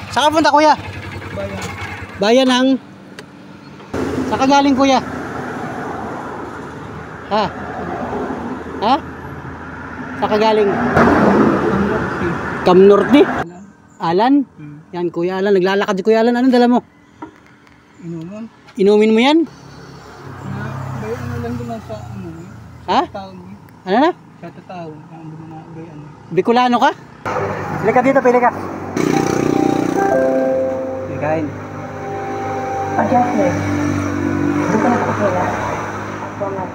Saan ka punta kuya? Bayan. Bayan ng... Saan ka galing kuya? Ha? Ha? Saan ka galing? Kamnorte. Alan? Yan kuya Alan, naglalakad si kuya Alan. Anong dala mo? Inuman. Inumin mo yan? Bayan na lang doon sa ano. Ha? Taon. Ano na? Sa taon. Ang doon na bayan. Bicolano ka? Pili ka dito, pili ka. Pili kain. Adjustment. Dito na ako pala. Format.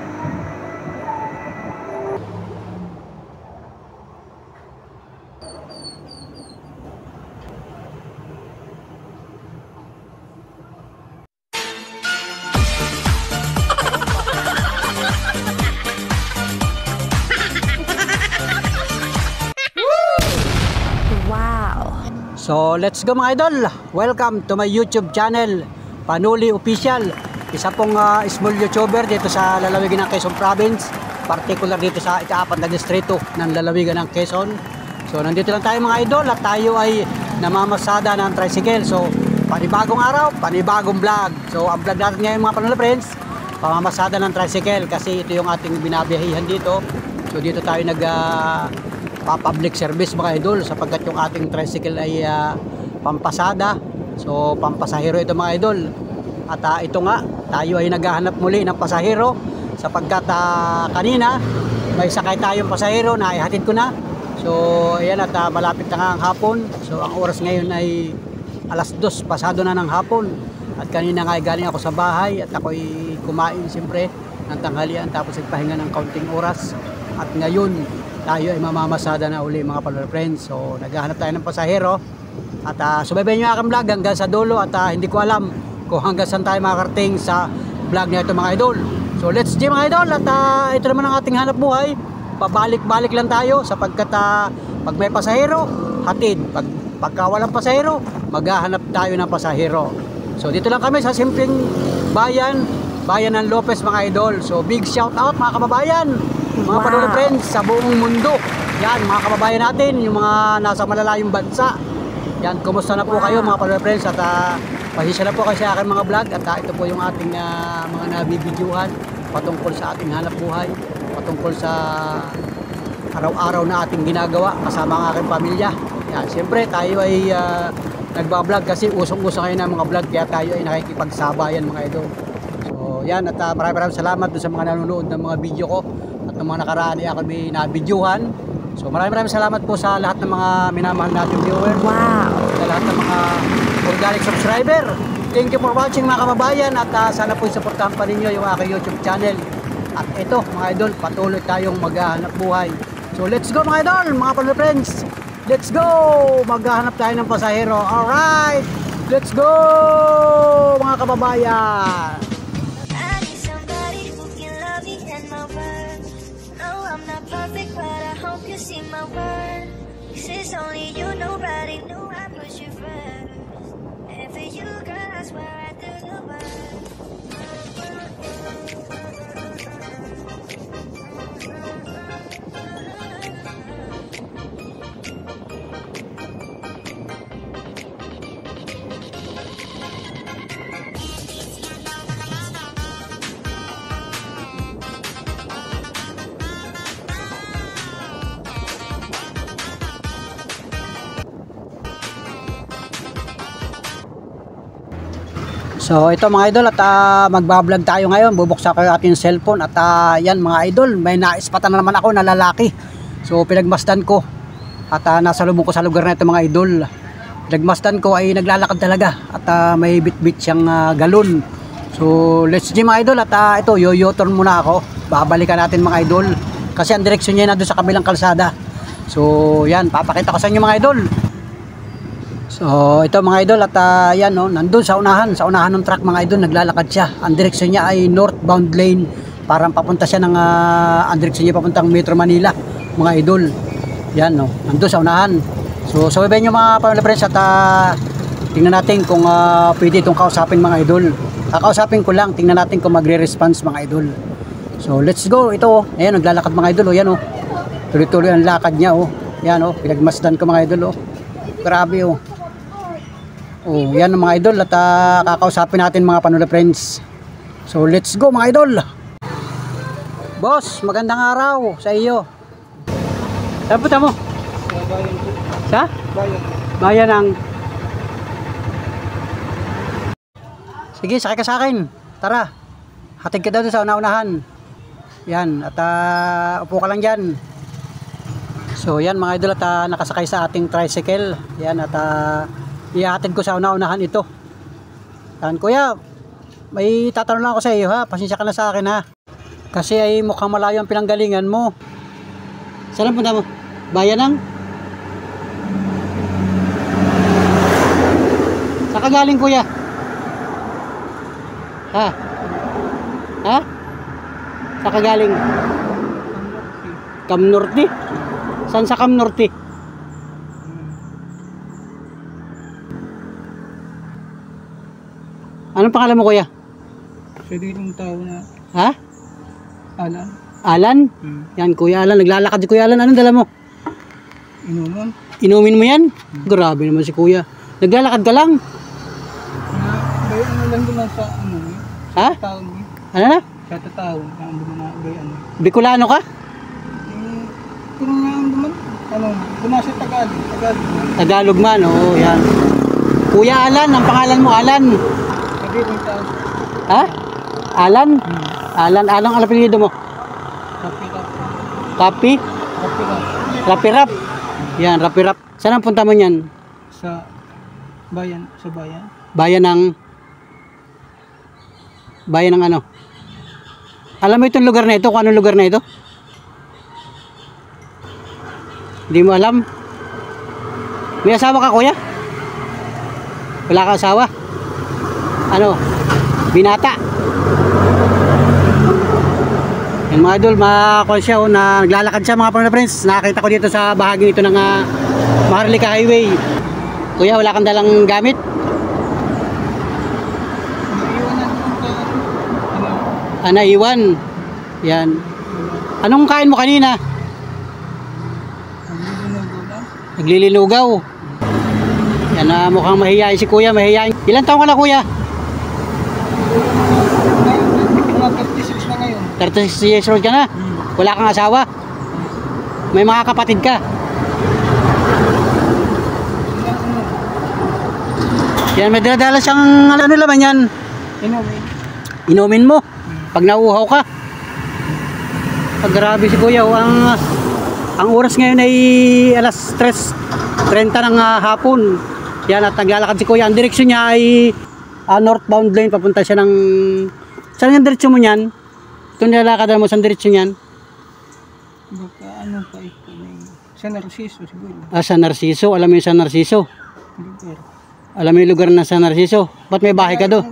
So let's go mga idol. Welcome to my YouTube channel, Panuli Official. Isa pong small YouTuber dito sa lalawigan ng Quezon Province, particular dito sa ika-4 na distrito ng lalawigan ng Quezon. So nandito lang tayo mga idol at tayo ay namamasada ng tricycle. So panibagong araw, panibagong vlog. So ang vlog natin ngayon mga Panuli friends, pamamasada ng tricycle kasi ito yung ating binabiyahihan dito. So dito tayo public service mga idol sapagkat yung ating tricycle ay pampasada. So pampasahero ito mga idol. At ito nga, tayo ay naghahanap muli ng pasahero sapagkat kanina may sakay tayong pasahero na ihatid ko na. So ayan at malapit na nga ang hapon. So ang oras ngayon ay alas 2 pasado na ng hapon. At kanina nga ay galing ako sa bahay at ako ay kumain siyempre ng tanghalian tapos nagpahinga ng kaunting oras. At ngayon tayo ay mamamasada na uli mga Panuli friends. So naghahanap tayo ng pasahero at subaybayan nyo aking vlog hanggang sa dulo at hindi ko alam kung hanggang saan tayo makakarating sa vlog na ito mga idol. So let's go mga idol at ito naman ang ating hanap buhay. Pabalik-balik lang tayo sapagkat pag may pasahero, hatid. Pagka walang pasahero, maghahanap tayo ng pasahero. So dito lang kami sa simpleng bayan ng Lopez mga idol. So big shout out mga kababayan, mga Panuli friends sa buong mundo. Yan mga kababayan natin, yung mga nasa malalayong bansa. Yan, kumusta na po kayo mga Panuli friends at pasensya na po kayo sa aking mga vlog at ito po yung ating mga nabibidyohan patungkol sa ating hanap buhay, patungkol sa araw-araw na ating ginagawa kasama ang aking pamilya. Yan, siyempre tayo ay nagbablog kasi usong-uso ngayon ng mga vlog kaya tayo ay nakikipagsabayan mga idol. So yan at maraming salamat sa mga nanonood ng mga video ko at ng mga nakaraan ay ako may nabidyohan. So maraming salamat po sa lahat ng mga minamahal nating viewers. Wow! Sa lahat ng mga organic subscriber. Thank you for watching mga kababayan at sana po suportahan pa ninyo yung aking YouTube channel. At ito mga idol, patuloy tayong maghahanap buhay. So let's go mga idol, mga Panuli friends. Let's go! Maghahanap tayo ng pasahero. Alright! Let's go mga kababayan! See my word. This is only you, nobody knew I put you first. And for you, girl, I swear I do the worst. So ito mga idol at magbablog tayo ngayon. Bubuksan ko yung ating cellphone at yan mga idol, may naispatan na naman ako na lalaki. So pinagmasdan ko at nasa lubong ko sa lugar na ito mga idol. Pinagmasdan ko ay naglalakad talaga at may bit-bit siyang galon. So let's go mga idol at ito yoyoton muna ako. Babalikan natin mga idol kasi ang direksyon niya na doon sa kabilang kalsada. So yan, papakita ko sa inyo mga idol. So ito mga idol at yan no, nandun sa unahan ng truck mga idol, naglalakad siya. Ang direksyon niya ay northbound lane, parang papunta siya ng ang direksyon niya papuntang Metro Manila mga idol. Yan no, nandun sa unahan. So sabihin niyo mga Panuli friends at tingnan natin kung pwede itong kausapin mga idol. Kakausapin ko lang, tingnan natin kung magre-response mga idol. So let's go. Ito ayan, naglalakad mga idol. Yan tuloy-tuloy ang lakad niya. Yan pinagmasdan ko mga idol. Grabe. Oh, yan mga idol at kakausapin natin mga Panuli friends. So let's go mga idol. Boss, magandang araw sa iyo. Saan punta mo? Sa bayan po. Sa? Bayan. Bayan ng... Sige, sakay ka sa akin. Tara. Hatid ka daw sa una-unahan. Yan, at upo ka lang dyan. So yan mga idol at nakasakay sa ating tricycle. Yan at ihatid ko sa una-unahan ito. Yan kuya, may tatanong lang ako sa iyo ha. Pasensya ka na sa akin ha. Kasi ay mukhang malayo ang pinanggalingan mo. Saan ang punta mo? Bayan ng? Saan ka galing kuya? Ha? Ha? Saan ka galing? Cam Norte? Saan sa Cam Norte? Anong pangalan mo kuya? Sa ditong tao na Ha? Alan. Alan? Yan kuya Alan, naglalakad si kuya Alan. Anong dala mo? Inuman. Inumin mo yan? Grabe naman si kuya. Naglalakad ka lang? Bayan na lang doon sa ano. Ha? Tao mo. Ano na? Sa tao. Ang doon na bayan. Bicolano ka? Kung nga ang duman. Ano? Dumasa Tagalog. Tagalog man, oo yan. Kuya Alan, ang pangalan mo Alan. Sa ditong tao. Ha? Alan? Alan, anong apelyido mo? Kapirap. Kapi? Kapirap. Rapirap? Yan, Rapirap. Saan ang punta mo niyan? Sa bayan. Sa bayan. Bayan ng... Bayan ng ano? Alam mo itong lugar na ito? Kung anong lugar na ito? Hindi mo alam? May asawa ka kuya? Wala ka asawa? Ano? Binata? Yan mga idol, makakuha siya na naglalakad siya mga Panuli friends. Nakakita ko dito sa bahagi nito ng Maharlika Highway. Kuya, wala kang dalang gamit? Naiwan na doon sa ano. Naiwan. Yan. Anong kain mo kanina? Ang linugo na. Naglililugaw. Yan na mukhang mahihayin si kuya, mahihayin. Ilan taong ka na kuya? Mga 36 na ngayon. 36 years old ka na? Wala kang asawa? May mga kapatid ka? Yan, may daladala siyang ano laman yan? Inumin. Inumin mo pag nauuhaw ka. Grabe si kuya. Ang oras ngayon ay alas 3:30 ng hapon. Yan at naglalakad si kuya. Ang direksyon niya ay northbound lane. Papunta siya ng... Saan yung direksyon mo niyan? Ito nilalakadan mo sa direksyon niyan? Baka ano pa ito. Sa Narciso siguro. Sa Narciso. Alam mo yung San Narciso? Lugar. Alam mo yung lugar na San Narciso? Ba't may bahay ka doon?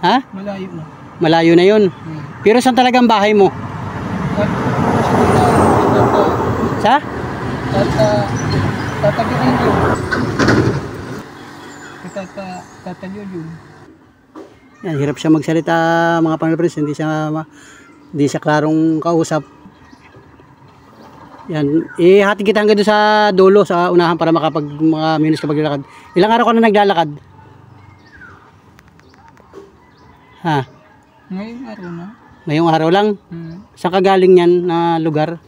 Ha? Malayo na. Malayo na yun. Pero saan talaga ang bahay mo? Sa? Tatagyan yun. Tatagyan yun. Yan, hirap siya magsalita mga Panuli friends. Hindi siya klarong kausap. Yan, ihati kita hanggang doon sa dulo, sa unahan para makapag mga minutes ka maglalakad. Ilang araw ka na naglalakad? Ha? Ngayong araw na. Ngayong araw lang? Saan ka galing yan na lugar?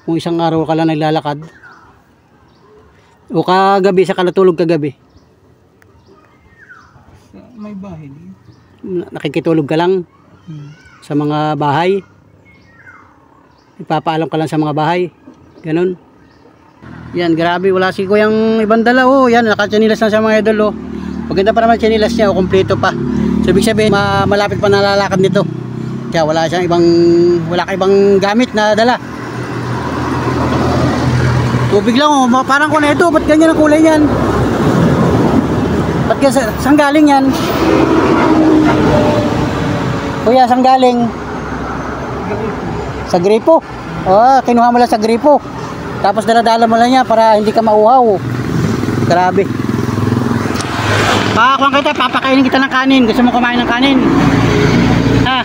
Kung isang araw ka lang naglalakad? O kagabi, sa kalatulog kagabi? May bahay din. Nakikitulog ka lang sa mga bahay? Ipapaalam ka lang sa mga bahay? Ganun? Yan, grabe. Wala si kuyang ibang dala. Oh, yan, nakatsinilas na sa mga idol. Oh. Maganda pa naman tsinilas niya. Oh, kompleto pa. So, ibig sabihin, malapit pa nalalakad nito. Kaya wala ka ibang gamit na dala. Tubig lang. Oh. Parang ko na ito. Ba't ganyan ang kulay niyan? Ba't saan galing yan? Kuya, saan galing? Sa gripo. Oh, kinuha mo lang sa gripo. Tapos dala-dala mo lang niya para hindi ka mauhaw. Grabe. Pakakuha kita, papakainin kita ng kanin. Gusto mo kumain ng kanin? Ha?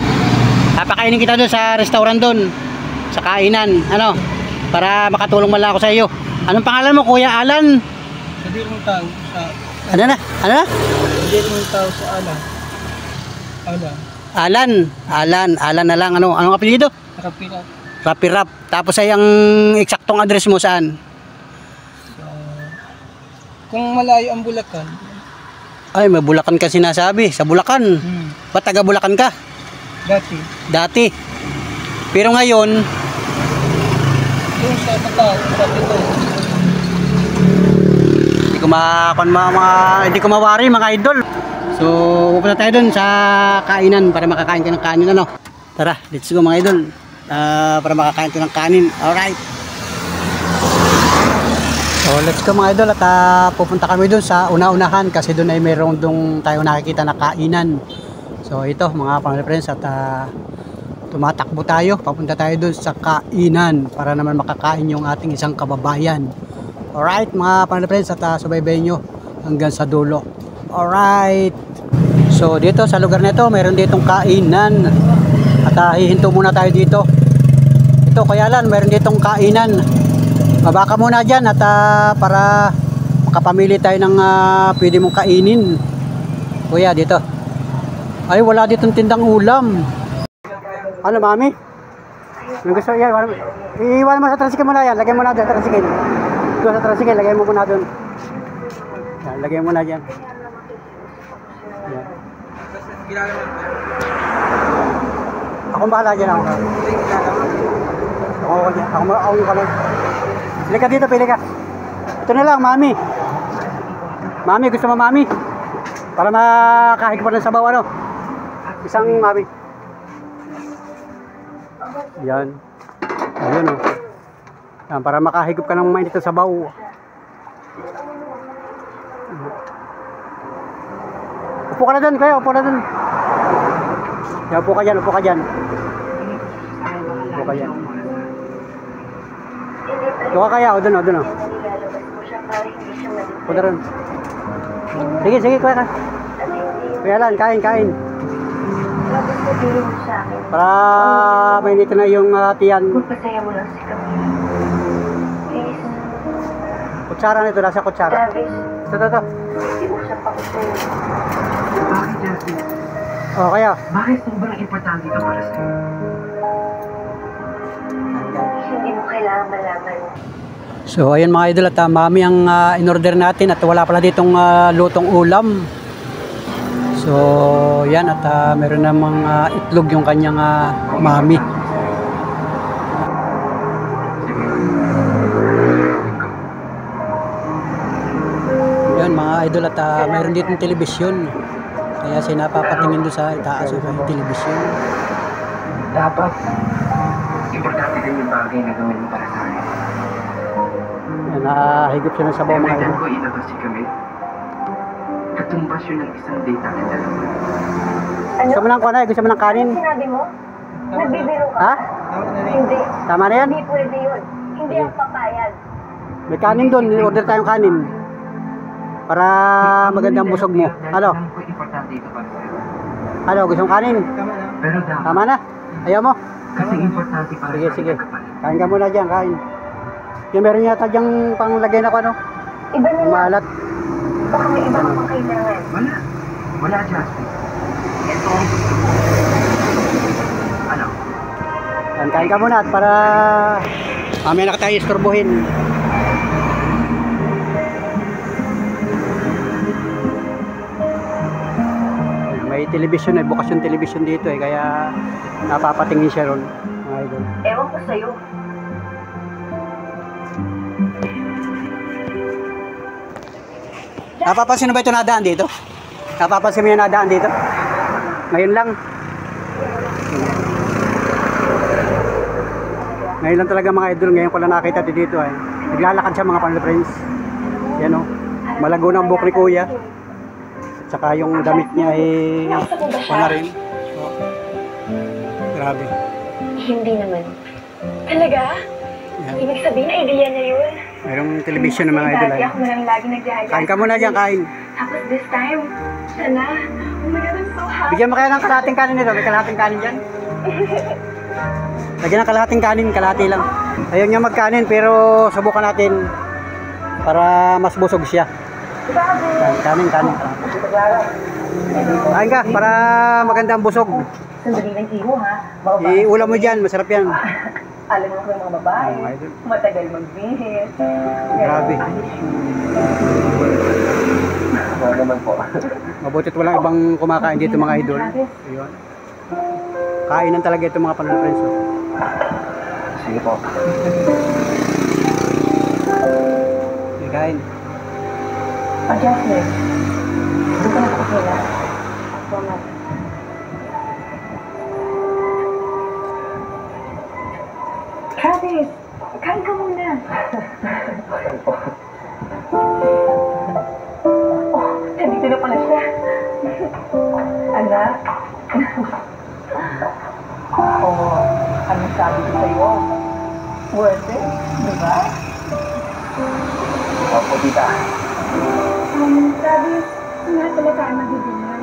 Papakainin kita doon sa restaurant doon. Sa kainan. Ano? Para makatulong man lang ako sa iyo. Anong pangalan mo, Kuya Alan? Sa Hindi rin tao sa... Ano na? Ano na? Hindi rin tao sa ala. Ala. Alan na lang. Anong apelyido? Nakapirat. Rapirap. Tapos ay ang eksaktong address mo saan? So, kung malayo ang Bulacan. Ay, may Bulacan ka sinasabi. Sa Bulacan. Ba't taga Bulacan ka? Dati. Pero ngayon, Yung sa Macau, sa Pito. hindi ko mawari mga idol. So, pupunta tayo dun sa kainan para makakain ka ng kanin, ano? Tara, let's go mga idol. Para makakain ka ng kanin. Alright. So, let's go mga idol at pupunta kami dun sa una-unahan kasi dun ay mayroong dun tayo nakikita na kainan. So, ito mga family friends at tumatakbo tayo. Papunta tayo dun sa kainan para naman makakain yung ating isang kababayan. Alright mga family friends at subaybayin nyo hanggang sa dulo. Alright. So dito sa lugar na ito mayroon ditong kainan at hihinto muna tayo dito. Ito kaya lang mayroon ditong kainan. Mabaka muna dyan at para makapamili tayo ng pwede mong kainin. Kuya dito. Ay wala ditong tindang ulam. Ano mami? Anong gusto yan? Iiwan mo sa tricycle mo na yan. Lagay mo na doon sa tricycle. Doon sa tricycle, lagay mo muna doon. Yan, lagay mo na dyan. Yan. Akong bahala dyan ako. Ako ka lang. Pili ka dito, pili ka. Ito na lang, mami. Mami, gusto mo mami? Para makahig pa ng sabaw, ano? Isang mami. Yan. Ayun o. Yan, para makahigop ka ng mainit na sabaw. Upo ka na dun, kaya. Upo na dun. Yan, upo ka dyan, upo ka dyan. Upo ka dyan. Upo ka kaya, o dun o, dun o. Upo na rin. Sige, sige, kuya ka. Kuya lang, kain, kain. Para mainit na yung tiyan. Magpasaya mo lang si Camille. Please. Kutsara nito, nasa kutsara. Travis, Ito. iusap ako sa'yo. Bakit, Jasmine? O, kaya. Bakit sobrang importante ito para sa'yo? Hindi mo kailangan malaman. So, ayun mga idol at mami ang in-order natin at wala pala ditong lutong ulam. So, yan at meron namang itlog yung kanyang mami. Yan mga idol at meron dito ng telebisyon. Kaya siya napapatingin doon sa itaas o yung telebisyon. Dapat, importante din yung bagay na gawin mo para sa akin. Yan, higop siya ng sabaw mga Every idol. time ko ilabas si Camille, katumbas yun ng isang date natin dalawa. Gusto mo ng kunay? Gusto mo ng kanin? Sinabi mo? Nagbibiro ka? Ha? Hindi. Tama na yan? Hindi pwede yun. Hindi ako papayag. May kanin doon. Order tayong kanin. Para magandang busog mo. Ano? Alam ko importante ito para sa'yo. Ano? Gusto mong kanin? Pero dapat, Tama na? Ayaw mo? kasi importante para Sige, sa sige. akin kapalit. Kain ka muna dyan. Kain. Yung meron yata dyang panglagay na ko ano? Iba na lang. Maalat. Baka may iba ka pang kailangan. Wala. Wala, Jasmine. Ito ang gusto ko. Ano? Yan, kain ka muna at para mamaya na tayo istorbohin. May television eh, bukas yung television dito eh, kaya napapatingin siya ron, mga idol. Ewan ko sa'yo. Napapansin mo ba ito nadaan dito? Napapansin mo yung nadaan dito? Ngayon lang. Ngayon lang talaga mga idol, ngayon ko lang nakita dito eh. Naglalakad siya mga family friends. Yan o, malago ng buhok ni kuya. Tsaka yung damit niya eh, wala rin. So, grabe. Hindi naman. Talaga? Yan. Ibig sabihin, idea niya yun. Mayroong television ng mga idol Dati eh. ako na lang lagi nagjahaja. Kain ka muna dyan, kain. Tapos this time, siya na. Oh my God, I'm so happy. Bigyan mo kaya ng kalahating kanin nito. May kalahating kanin dyan. Lagyan ng kalahating kanin, kalahati lang. Ayaw niya magkanin pero subukan natin. para mas busog siya. Yan, kanin. Kain ka para maganda ang busog. Sandali lang iho ha. Baka Iulam mo dyan, masarap yan. alam mo ko yung mga babae. Oh, idol. Matagal magbihis. Grabe. Oo naman po. Mabutit walang ibang kumakain dito mga idol. Ayun. Kainan talaga ito mga Panoli Friends. Oh. Sige po. Sige, kain. Jasmine, doon ka nakakila. Travis, kain ka muna. Oh, nandito na pala siya. Anak. Oh, anong sabi ko sa'yo? Worth it, di ba? Opo, tita. Travis, nga pala tayo magdidinner.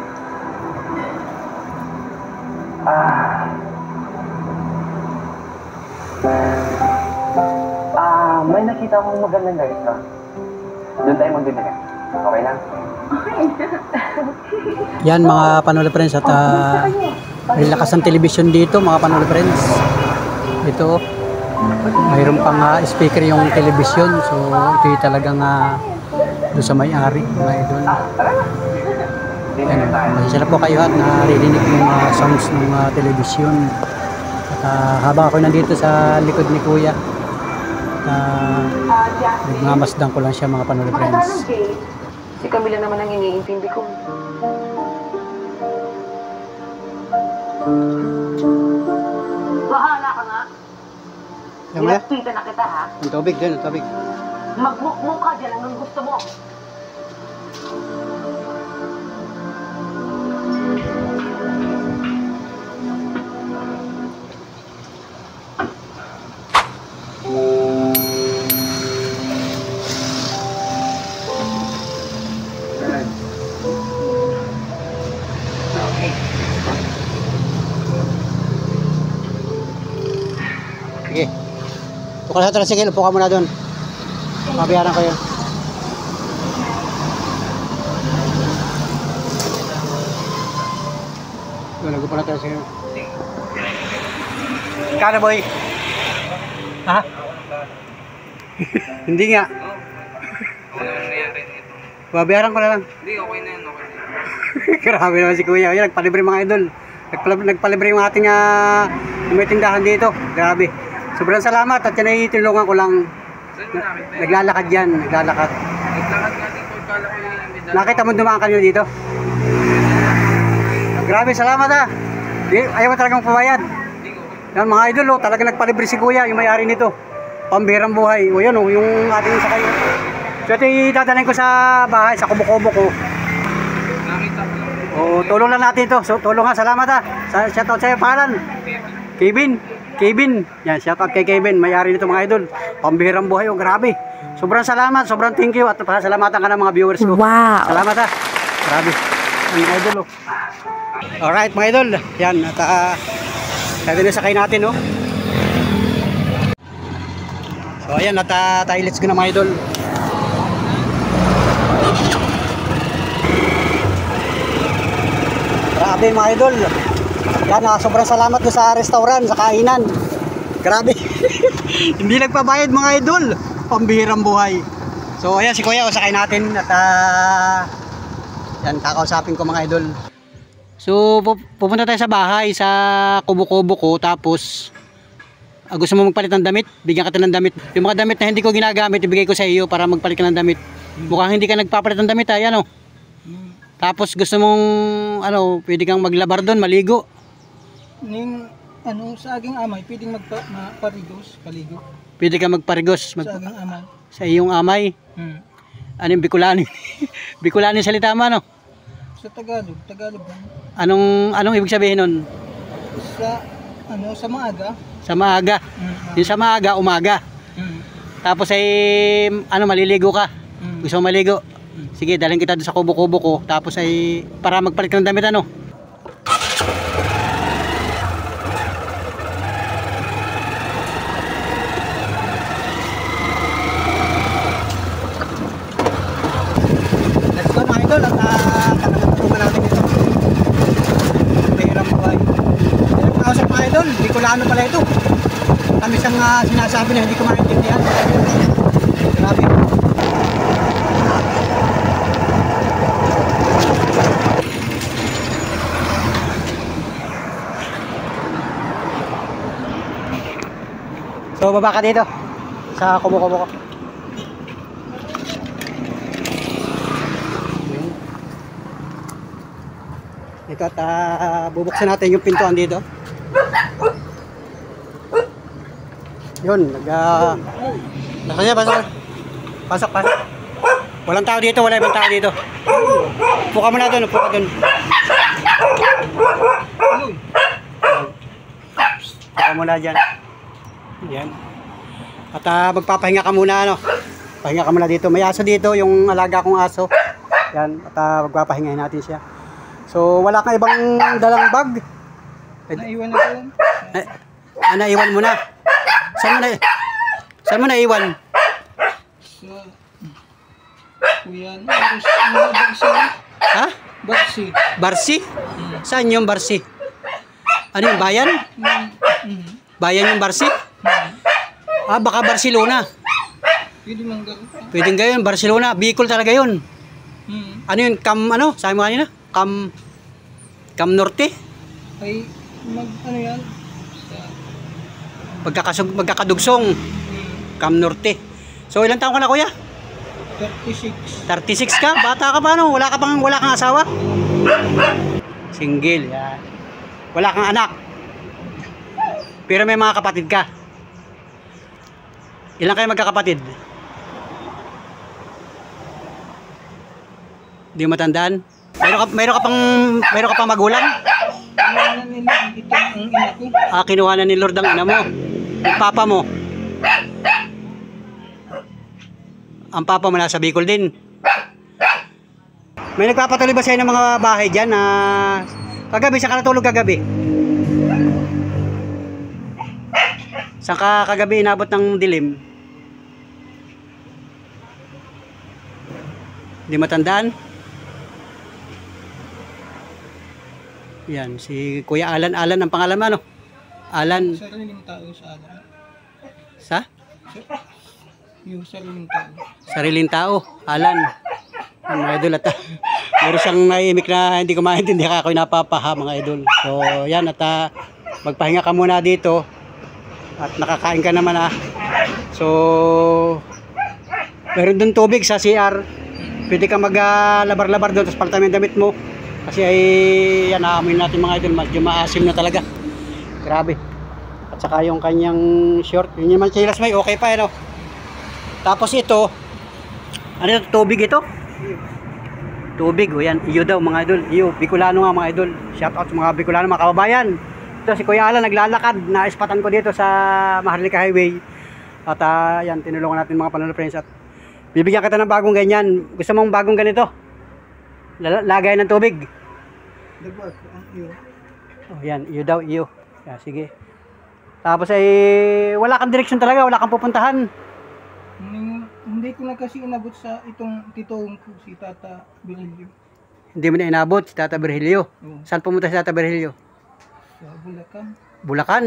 May nakita akong magandang restaurant. Doon tayo magbibigay. Okay lang? Yan mga Panoli Friends at may lakas ng television dito mga Panoli Friends. Ito mayroon pang speaker yung television, so ito yung talagang doon sa may-ari mga idol. Yan, masasarap po kayo at naririnig yung sounds ng television. At habang ako nandito sa likod ni Kuya, nagmamasdan ko lang siya mga Panoli Friends. Si Camila naman ang iniintindi ko. Bahala ka nga. Nilapitan na kita ha. Ang tubig dyan, ang tubig. Magmukmuk ka dyan ang gusto mo. Sige. Tukal sa tricycle, upo ka muna doon. Mabiyaran ko yun. Doon, nag-upo na tricycle. Kano boy? Ha? Hindi nga. Babayaran ko na lang. Hindi, okay na yan, okay na yan. Grabe naman si Kuya. Ayan, nagpalibre mga idol. Nagpalibre yung ating may tindahan dito. Grabe. Sobrang salamat at yan ay tinulungan ko lang. Saan mo nakita? Naglalakad yan, naglalakad. Naglakad nga dito, kala ko yung medal. Nakita mo dumaan kanina dito? Grabe, salamat ha. Ayaw mo talagang pumayad. Hindi ko. Yan mga idol, oh, talaga nagpalibre si Kuya, yung may-ari nito. Pambihirang buhay. O yan, oh, yung ating sakay. So ito itadalhin ko sa bahay, sa kubo-kubo ko. Nakita ko lang. O, tulong lang natin ito. So, tulong ha, salamat ha. Shoutout sa'yo, pangalan. Kevin. Yan, shoutout kay Kevin. May-ari nito mga idol. Pambihirang buhay, oh, grabe. Sobrang salamat, sobrang thank you. At pasalamatan ka ng mga viewers ko. Wow! Salamat ha. Grabe. Ang mga idol, oh. Alright, mga idol. Yan, at ito na sakay natin, oh. So, ayan, at tayo, let's go na mga idol. Grabe mga idol. Yan, sobrang salamat ko sa restaurant, sa kainan. Grabe. Hindi nagpabayad mga idol. Pambihirang buhay. So ayan si Kuya, usakay natin at yan, kakausapin ko mga idol. So pupunta tayo sa bahay, sa kubo-kubo ko, tapos gusto mo magpalit ng damit, bigyan kita ng damit. Yung mga damit na hindi ko ginagamit, ibigay ko sa iyo para magpalit ka ng damit. Mukhang hindi ka nagpapalit ng damit, ay ano. Tapos gusto mong ano, pwede kang maglabar doon, maligo. Sa aking amay, pwedeng magparigos, paligo. Pwede kang magparigos Sa aking amay. sa iyong amay. Ano yung Bicolani? Bicolani salita mo ano? Sa Tagalog lang. Anong ibig sabihin nun? Sa maaga. Sa maaga. Yung sa maaga, umaga. Tapos ay maliligo ka. Gusto mo maligo? Sige, dalhin kita doon sa kubo-kubo ko. Tapos ay para magpalit ng damit ano. Bicolano pala ito. Kami siyang sinasabi na hindi ko maintindihan. Grabe. So baba ka dito sa kumo-kumo ko. Ito at bubuksan natin yung pintuan dito. Yun, Nakanya, pasok. Pasok. Walang tao dito, wala ibang tao dito. Upo ka muna doon, upo ka doon. Upo ka muna dyan. Yan. At magpapahinga ka muna, ano. Pahinga ka muna dito. May aso dito, yung alaga kong aso. Yan, at magpapahingahin natin siya. So, wala kang ibang dalang bag? Naiwan na ko yan. Naiwan mo na. Saan mo naiwan? Sa... Kuya, Barsi. Ha? Barsi. Barsi? Saan yung Barsi? Ano yung bayan? Bayan yung Barsi? Baka Barcelona. Pwede mang gano'n. Pwedeng gayon, Barcelona. Bicol talaga yun. Ano yun? Sabi mo kanina? Cam Norte? Ay, ano yan? Magkakadugsong. Cam Norte. So ilang taon ka na, kuya? 36. 36 ka? Bata ka pa, no? Wala kang asawa? Single, yan. Wala kang anak. Pero may mga kapatid ka. Ilan kayo magkakapatid? Hindi mo matandaan? Mayroon ka pang magulang? Ano nila? Ito ang ina ko. Kinuha na ni Lord ang ina mo. Yung papa mo. Ang papa mo nasa Bicol din. May nagpapatuloy ba sa'yo ng mga bahay dyan na kagabi, saan ka natulog kagabi? Saan ka kagabi inabot ng dilim? Hindi matandaan? Yan, si Kuya Alan ang pangalan mo, ano? Alan. Sariling tao sa alam. Sa? Yung sariling tao. Sariling tao, Alan. Ang mga idol at meron siyang naimik na hindi ko maintindihan, ako napapaha mga idol. So yan at magpahinga ka muna dito at nakakain ka naman So meron dun tubig sa CR. Pwede ka maglabar-labar doon tapos palitan mo yung damit mo. Kasi ay yan, naamoy natin mga idol, medyo maasim na talaga. Grabe. At saka yung kanyang short, yun naman chilas may okay pa ano. Tapos ito, ano ito, tubig ito? Tubig, o yan, iyo daw mga idol. Iyo, Bicolano nga mga idol. Shout out sa mga Bicolano, mga kababayan. Ito si Kuya Alan naglalakad, naispatan ko dito sa Maharlika Highway. At yan, tinulungan natin mga Panalo Friends. At bibigyan kita ng bagong ganyan. Gusto mong bagong ganito? Lagay ng tubig. Dagwag, iyo. Oh, yan, iyo daw, iyo. Yeah, sige. Tapos ay wala kang direksyon talaga, wala kang pupuntahan. Hindi ko na kasi inabot sa itong titoong ko, si Tata Virgilio. Hindi mo na inabot si Tata Virgilio. Oo. Saan pumunta si Tata Virgilio? Sa Bulacan. Bulacan.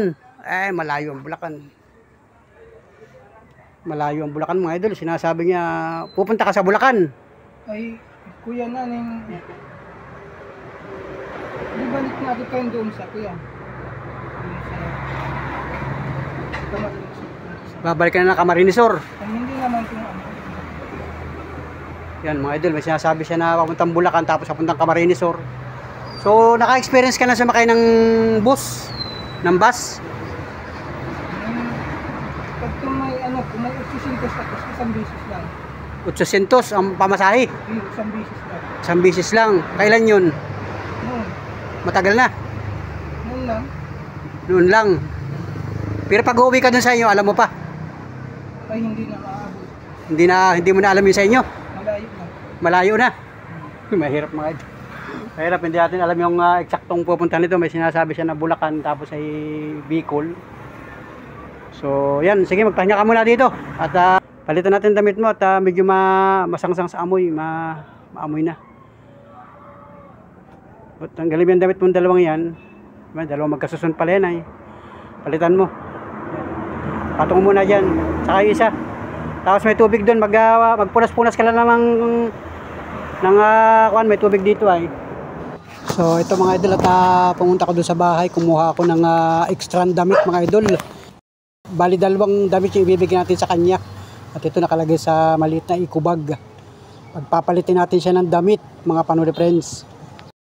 Malayo ang Bulacan. Malayo ang Bulacan mga idol. Sinasabi niya, pupunta ka sa Bulacan. Ay, kuya na ning... Di balik natin kayo doon sa kuya. Doon sa... Camarines. Babalik ka na ng Camarinesor. Ay, hindi naman kung ano. Yan mga idol, may sinasabi siya na papuntang Bulacan tapos papuntang Camarinesor. So, naka-experience ka na sumakay ng bus? Ng bus? Pag may ano, kung may 800 tapos isang bisis lang. 800 ang pamasahe. Isang bisis lang. Isang bisis lang. Kailan yun? Noon. Matagal na. Noon lang. Noon lang. Pero pag uuwi ka dun sa inyo, alam mo pa? Ay, hindi na maabot. Hindi mo na alam yun sa inyo? Malayo na. Malayo na. Mahirap mga idol. Mahirap, hindi natin alam yung eksaktong pupuntahan nito. May sinasabi siya na Bulacan tapos ay Bicol. So yan, sige magpahinga ka muna dito. At palitan natin damit mo at medyo masangsang sa amoy. Maamoy na. At tanggalin yung damit mo dalawang yan. Dalawang magkasusun pala yan ay. Palitan mo. Patong mo muna dyan. Saka yung isa. Tapos may tubig doon. Magpunas-punas ka lang ng kuan, may tubig dito ay. So ito mga idol at pumunta ko doon sa bahay. Kumuha ako ng extra damit mga idol. Bali dalawang damit yung ibibigay natin sa kanya. At ito nakalagay sa maliit na eco-bag. Pagpapalitin natin siya ng damit mga Panuli friends.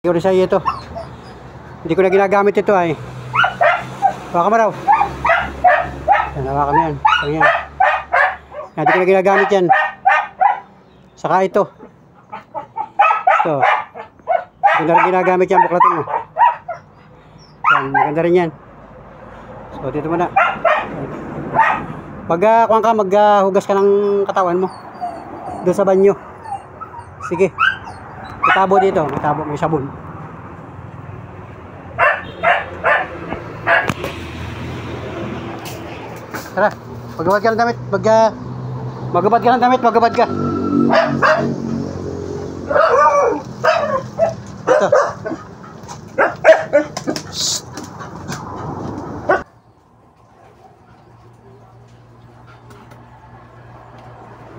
Hindi ko rin ito. Hindi ko na ginagamit ito ay. Baka mo raw. Yan, hawakan mo yan. Yan. Hindi ko na ginagamit yan. Saka ito. Ito. Hindi ko na rin ginagamit yan. Buklatin mo. Yan, maganda rin yan. So, dito muna. Pag kuhan ka, maghugas ka ng katawan mo. Doon sa banyo. Sige. May tabo dito. May tabo, may sabon. Tara, magubad ka ng damit. Magubad ka ng damit, magubad ka. Ito.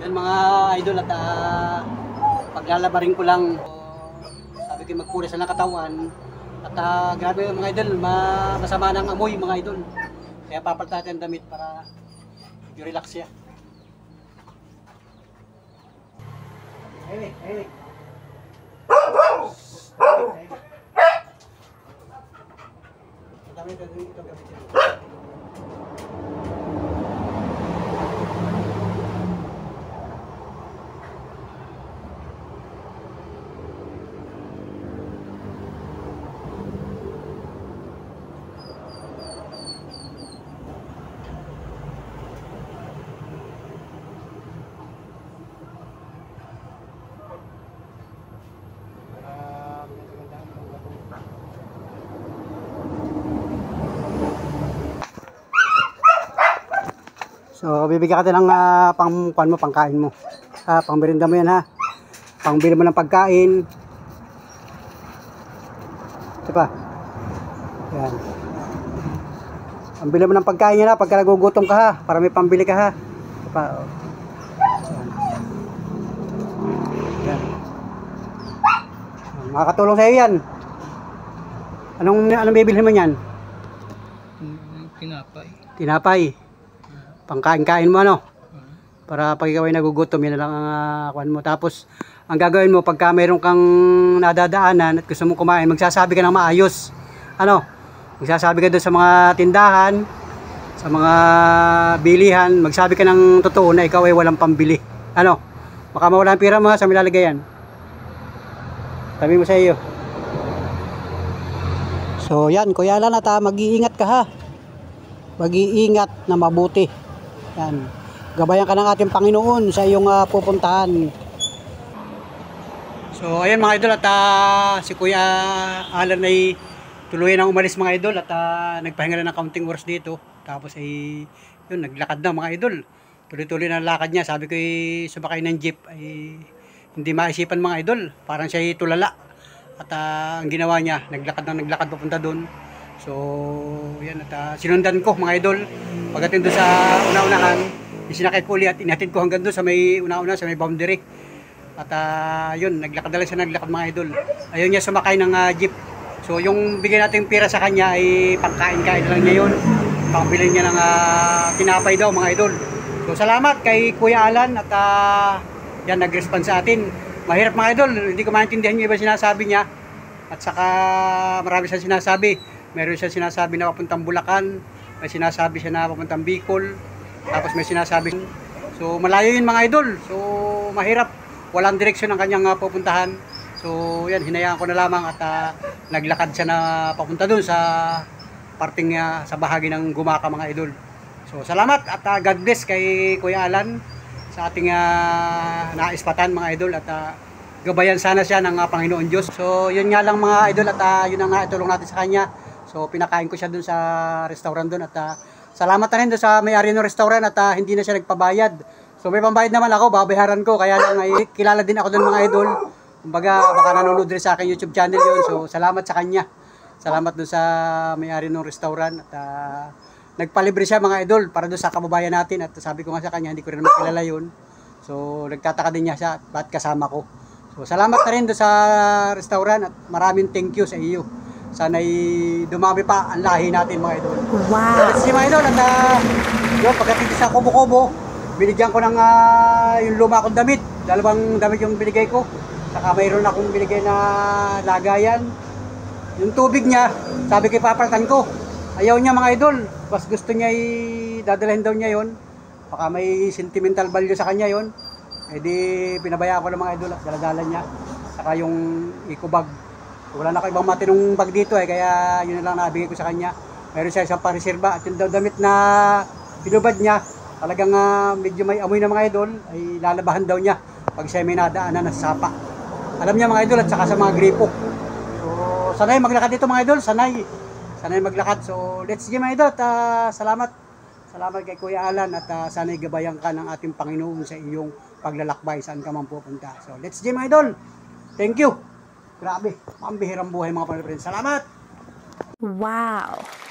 Yan mga idol at paglalabarin ko lang. Sabi ko magpunas ng katawan. At grabe mga idol, masama ng amoy mga idol. Kaya papalitan natin ang damit para i-relax siya. Hey. Damit ito gamitin. So, bibigyan ka ng pangkain mo. Pangmerienda mo yan ha. Pangbili mo ng pagkain. Ito pa. Yan. Pambili mo ng pagkain yan ha. Pagka nagugutom ka ha. Para may pambili ka ha. Ito pa. Oh. Yan. Makakatulong sa'yo yan. Anong bibilhin mo yan? Tinapay. Tinapay. Pangkain-kain mo ano. Para pag ikaw ay nagugutom, yun na lang ang kuhan mo. Tapos, ang gagawin mo, pagka mayroon kang nadadaanan at gusto mo kumain, magsasabi ka ng maayos. Ano? Magsasabi ka doon sa mga tindahan, sa mga bilihan, magsabi ka ng totoo na ikaw ay walang pambili. Ano? Baka mawala ang pira mo ha, sa milalagayan. Sabi mo sa iyo. So yan, Kuya Alan at mag-iingat ka ha. Mag-iingat na mabuti. Yan. Gabayan ka ng ating Panginoon sa iyong pupuntahan. So ayan mga idol at si Kuya Alan ay tuluyan ang umalis mga idol at nagpahinga na ng counting hours dito. Tapos ay yun, naglakad na mga idol. Tuloy-tuloy na lakad niya. Sabi ko ay sumakay ng jeep ay hindi maisipan mga idol. Parang siya ay tulala. At ang ginawa niya, naglakad papunta doon. So yan at sinundan ko mga idol. Pagdating doon sa una-unahan, isinakay ko ulit at inatid ko hanggang doon sa may una-una, sa may boundary. At yun, naglakad mga idol. Ayaw niya sumakay ng jeep. So yung bigay natin pira sa kanya ay pangkain-kain lang niya yun. Pangbilhin niya ng tinapay daw mga idol. So salamat kay Kuya Alan at yan nag-respond sa atin. Mahirap mga idol, hindi ko maintindihan yung iba sinasabi niya. At saka marami siyang sinasabi. Meron siya sinasabi na papuntang Bulacan, may sinasabi siya na papuntang Bicol, tapos may sinasabi. So malayo yun mga idol. So mahirap, walang direksyon ang kanyang pupuntahan. So yan, hinayaan ko na lamang at naglakad siya na papunta doon sa parting sa bahagi ng Gumaka mga idol. So salamat at God bless kay Kuya Alan sa ating naispatan mga idol at gabayan sana siya ng Panginoon Diyos. So yun nga lang mga idol at yun ang itulong natin sa kanya. So pinakain ko siya dun sa restaurant dun at salamat na rin dun sa may-ari ng restaurant at hindi na siya nagpabayad. So may pambayad naman ako, babayaran ko, kaya lang ay kilala din ako dun mga idol. Kumbaga baka nanonood rin sa akin YouTube channel yun. So salamat sa kanya. Salamat dun sa may-ari ng restaurant at nagpalibre siya mga idol para doon sa kababayan natin at sabi ko nga sa kanya, hindi ko rin naman kilala yun. So nagtataka din niya siya ba't kasama ko. So salamat na rin doon sa restaurant at maraming thank you sa iyo. Sana'y dumami pa ang lahi natin mga idol. Wow! Let's see mga idol at yun, pagdating sa Kubo-Kubo, binigyan ko ng yung luma kong damit. Dalawang damit yung binigay ko. Saka mayroon akong binigay na lagayan. Yung tubig niya, sabi kay papalitan ko. Ayaw niya mga idol. Mas gusto niya dadalhin daw niya yon. Baka may sentimental value sa kanya yon. Eh di pinabayaan ko ng mga idol at daladala niya. Saka yung eco bag. Wala na ako ibang matinong bag dito kaya yun na lang nabigay ko sa kanya. Mayroon siya isang pariserba at yung daw damit na pinubad niya. Talagang medyo may amoy na mga idol ay lalabahan daw niya pag siya may nadaanan na sapa. Alam niya mga idol at saka sa mga gripo. So sanay maglakad dito mga idol, sanay maglakad. So let's go mga idol at salamat kay Kuya Alan at sanay gabayan ka ng ating Panginoon sa iyong paglalakbay saan ka man pupunta. So let's go mga idol. Thank you. Grabe, pambihirang buhay mga panood. Salamat. Wow.